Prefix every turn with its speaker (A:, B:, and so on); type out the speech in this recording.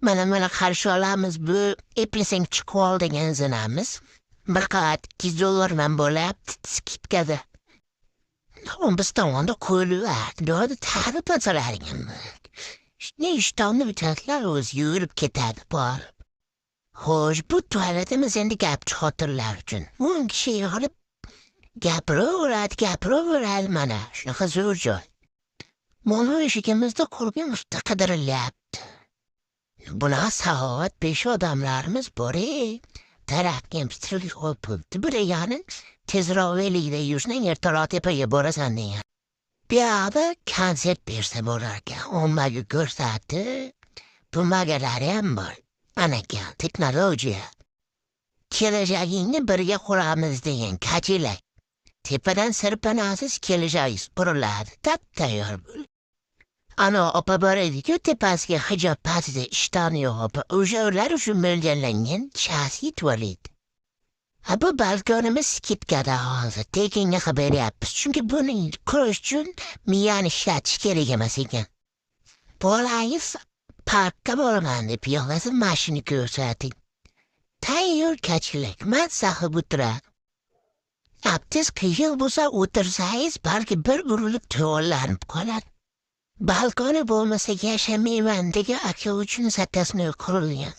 A: Mana karşı olamiz bu eplising chiqib degan zinamiz. Bir qavat $2 man bo'lyapti skidkada. Biz tomonda qo'yilib dodi tarif so'ragan. Ne ishtonni bitirdilar o'zi yurib ketadi bor. Xo'sh, bu tualetimiz endi gapchi xotirlar uchun. 10 kishi yig'ilib gapiraveradi mana shunaqa zo'r joy. Mo'l eshigimizda qurgan usta qidirilyapti. Bunaqa saxovat pesha odamlarimiz bor-ey. Tarafga pishtirib qo'yibdi. Bir degani tezroq velikda yursang ertaroq tepaga borasan degan. Bir yoqda konsert bersa bo'larkan. Ommaga ko'rsatib, pumagalari ham bor. Anakan texnologiya. Kelajagingni birga quramiz degan kachilak. Tepadan sirpanasiz kelajagingiz buriladi. Tap-tayyor bo'l. Ana opa bor edi-ku tepasiga hijob pastida ishtoni yo'q opa. O'shalar uchun mo'ljallangan shaxsiy tualet. Bu balkonimiz skidkada hozir tekinga qilib beryapmiz. Chunki buni qurish uchun miyani ishlatish kerak emas ekan. Bolangiz parkka boraman deb yig'lasa mashina ko'rsating. Tayyor kachilak, masahi o'tiradi. Abtiz qiyin bo'lsa o'tirsangiz balki bir burilib to'g'irlanib qoladi. Balkoni bo'lmasa yashamayman degan aka uchun zatasni qurilgan.